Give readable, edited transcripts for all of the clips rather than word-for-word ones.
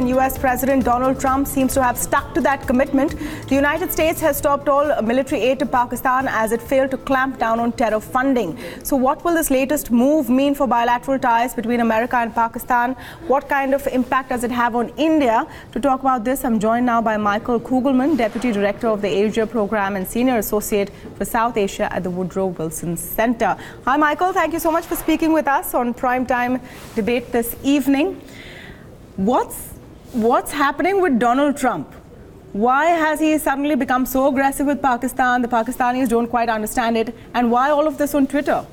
And U.S. President Donald Trump seems to have stuck to that commitment. The United States has stopped all military aid to Pakistan as it failed to clamp down on terror funding. So what will this latest move mean for bilateral ties between America and Pakistan? What kind of impact does it have on India? To talk about this, I'm joined now by Michael Kugelman, Deputy Director of the Asia Program and Senior Associate for South Asia at the Woodrow Wilson Center. Hi, Michael. Thank you so much for speaking with us on Primetime Debate this evening. What's happening with Donald Trump? Why has he suddenly become so aggressive with Pakistan? The Pakistanis don't quite understand it. And why all of this on Twitter?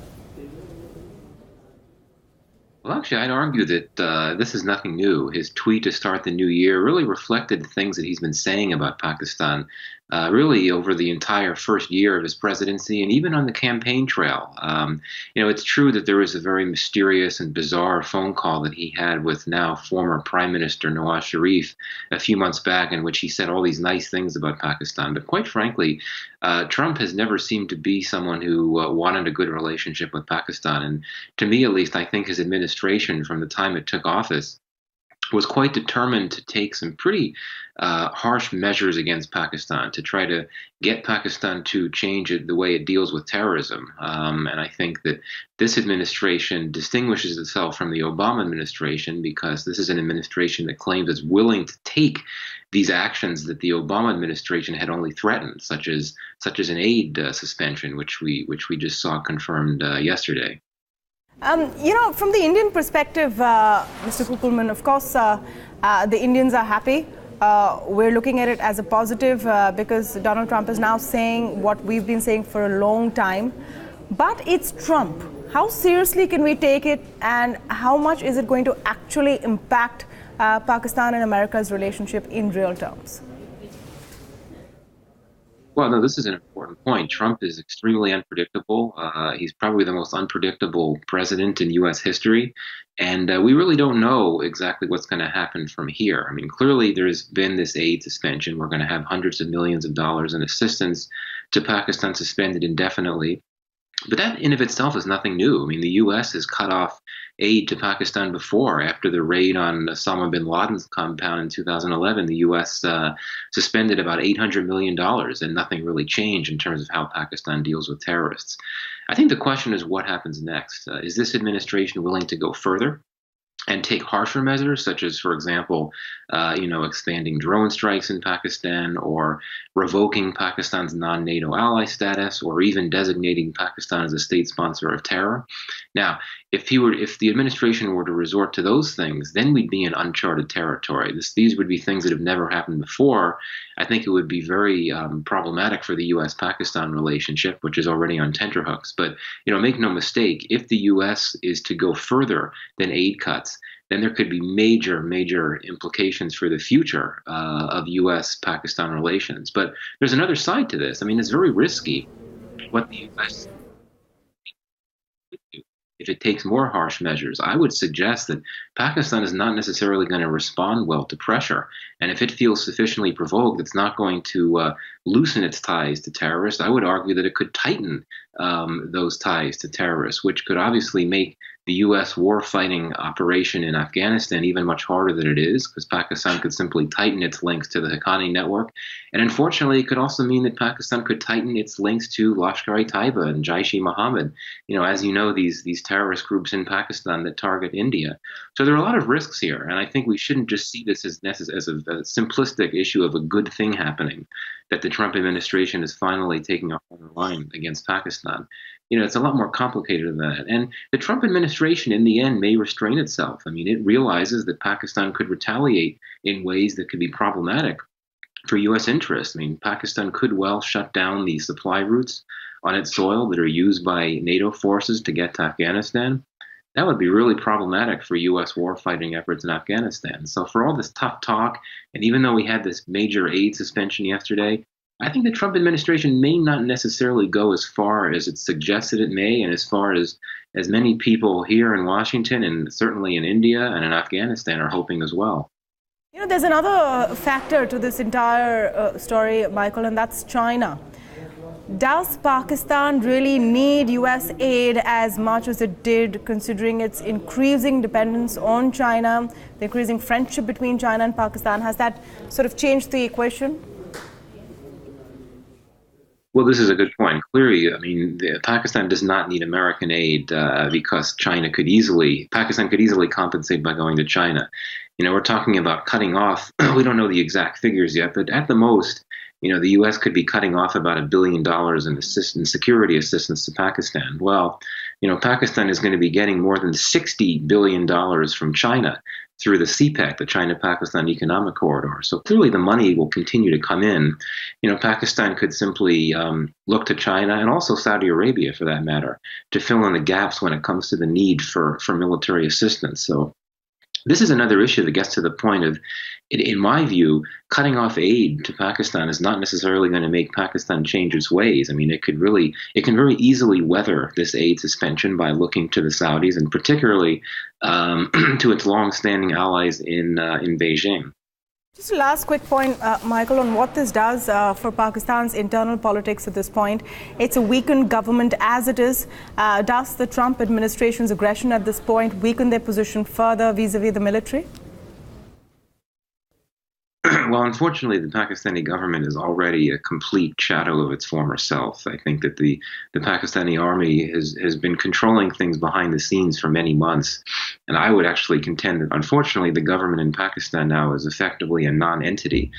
Well, actually, I'd argue that this is nothing new. His tweet to start the new year really reflected the things that he's been saying about Pakistan, really over the entire first year of his presidency and even on the campaign trail. It's true that there was a very mysterious and bizarre phone call that he had with now former Prime Minister Nawaz Sharif a few months back in which he said all these nice things about Pakistan. But quite frankly, Trump has never seemed to be someone who wanted a good relationship with Pakistan. And to me, at least, I think his administration from the time it took office was quite determined to take some pretty harsh measures against Pakistan to try to get Pakistan to change the way it deals with terrorism. And I think that this administration distinguishes itself from the Obama administration because this is an administration that claims it's willing to take these actions that the Obama administration had only threatened, such as an aid suspension, which we just saw confirmed yesterday. From the Indian perspective, Mr. Kugelman, of course, the Indians are happy. We're looking at it as a positive because Donald Trump is now saying what we've been saying for a long time. But it's Trump. How seriously can we take it, and how much is it going to actually impact Pakistan and America's relationship in real terms? Well, no, this is an important point. Trump is extremely unpredictable. He's probably the most unpredictable president in U.S. history. And we really don't know exactly what's going to happen from here. I mean, clearly there's been this aid suspension. We're going to have hundreds of millions of dollars in assistance to Pakistan suspended indefinitely. But that in of itself is nothing new. I mean, the U.S. has cut off aid to Pakistan before. After the raid on Osama bin Laden's compound in 2011, the U.S. Suspended about $800 million, and nothing really changed in terms of how Pakistan deals with terrorists. I think the question is what happens next. Is this administration willing to go further and take harsher measures, such as, for example, expanding drone strikes in Pakistan, or revoking Pakistan's non-NATO ally status, or even designating Pakistan as a state sponsor of terror? Now, if the administration were to resort to those things, then we'd be in uncharted territory. These would be things that have never happened before. I think it would be very problematic for the U.S.-Pakistan relationship, which is already on tenterhooks. But make no mistake, if the U.S. is to go further than aid cuts, then there could be major, major implications for the future of U.S.-Pakistan relations. But there's another side to this. I mean, it's very risky what the U.S. do. If it takes more harsh measures, I would suggest that Pakistan is not necessarily going to respond well to pressure. And if it feels sufficiently provoked, it's not going to loosen its ties to terrorists. I would argue that it could tighten those ties to terrorists, which could obviously make the U.S. war-fighting operation in Afghanistan even much harder than it is, because Pakistan could simply tighten its links to the Haqqani network. And unfortunately, it could also mean that Pakistan could tighten its links to Lashkar-e-Taiba and Jaish-e-Mohammed. As you know, these terrorist groups in Pakistan that target India. So there are a lot of risks here, and I think we shouldn't just see this as a simplistic issue of a good thing happening, that the Trump administration is finally taking a harder line against Pakistan. It's a lot more complicated than that. And the Trump administration, in the end, may restrain itself. I mean, it realizes that Pakistan could retaliate in ways that could be problematic for U.S. interests. I mean, Pakistan could well shut down the supply routes on its soil that are used by NATO forces to get to Afghanistan. That would be really problematic for U.S. warfighting efforts in Afghanistan. So for all this tough talk, and even though we had this major aid suspension yesterday, I think the Trump administration may not necessarily go as far as it suggested it may, and as far as many people here in Washington and certainly in India and in Afghanistan are hoping as well. There's another factor to this entire story, Michael, and that's China. Does Pakistan really need US aid as much as it did, considering its increasing dependence on China, the increasing friendship between China and Pakistan? Has that sort of changed the equation? Well, this is a good point. Clearly, I mean, Pakistan does not need American aid because Pakistan could easily compensate by going to China. You know, we're talking about cutting off, we don't know the exact figures yet, but at the most, you know, the U.S. could be cutting off about $1 billion in security assistance to Pakistan. Well, you know, Pakistan is going to be getting more than $60 billion from China through the CPEC, the China-Pakistan Economic Corridor. So clearly the money will continue to come in. You know, Pakistan could simply look to China and also Saudi Arabia, for that matter, to fill in the gaps when it comes to the need for military assistance. So this is another issue that gets to the point of, in my view, cutting off aid to Pakistan is not necessarily going to make Pakistan change its ways. I mean, it can very easily weather this aid suspension by looking to the Saudis, and particularly to its long-standing allies in Beijing. Just a last quick point, Michael, on what this does for Pakistan's internal politics at this point. It's a weakened government as it is. Does the Trump administration's aggression at this point weaken their position further vis-a-vis the military? Well, unfortunately, the Pakistani government is already a complete shadow of its former self. I think that the Pakistani army has been controlling things behind the scenes for many months. And I would actually contend that, unfortunately, the government in Pakistan now is effectively a non-entity.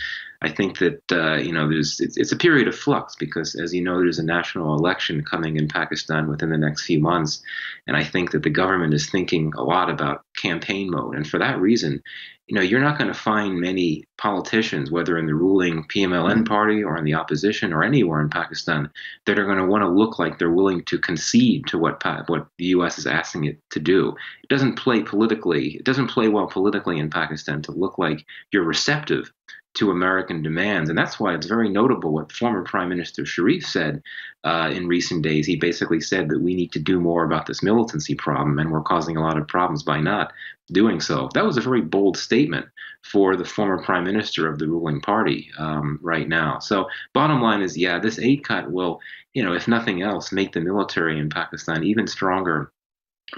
I think that, you know, it's a period of flux because, as you know, there's a national election coming in Pakistan within the next few months. And I think that the government is thinking a lot about campaign mode. And for that reason, you know, you're not going to find many politicians, whether in the ruling PMLN party or in the opposition or anywhere in Pakistan, that are going to want to look like they're willing to concede to what the U.S. is asking it to do. It doesn't play well politically in Pakistan to look like you're receptive to American demands. And that's why it's very notable what former Prime Minister Sharif said in recent days. He basically said that we need to do more about this militancy problem, and we're causing a lot of problems by not doing so. That was a very bold statement for the former Prime Minister of the ruling party right now. So bottom line is, yeah, this aid cut will, you know, if nothing else, make the military in Pakistan even stronger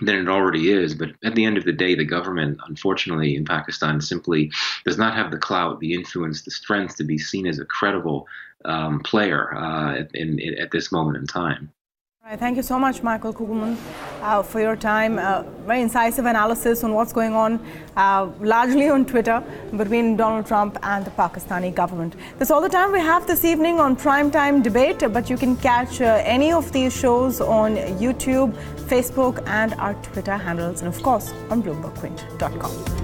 than it already is. But at the end of the day, the government, unfortunately, in Pakistan simply does not have the clout, the influence, the strength to be seen as a credible player at this moment in time. All right, thank you so much, Michael Kugelman, for your time. Very incisive analysis on what's going on, largely on Twitter, between Donald Trump and the Pakistani government. That's all the time we have this evening on Primetime Debate, but you can catch any of these shows on YouTube, Facebook, and our Twitter handles, and of course on BloombergQuint.com.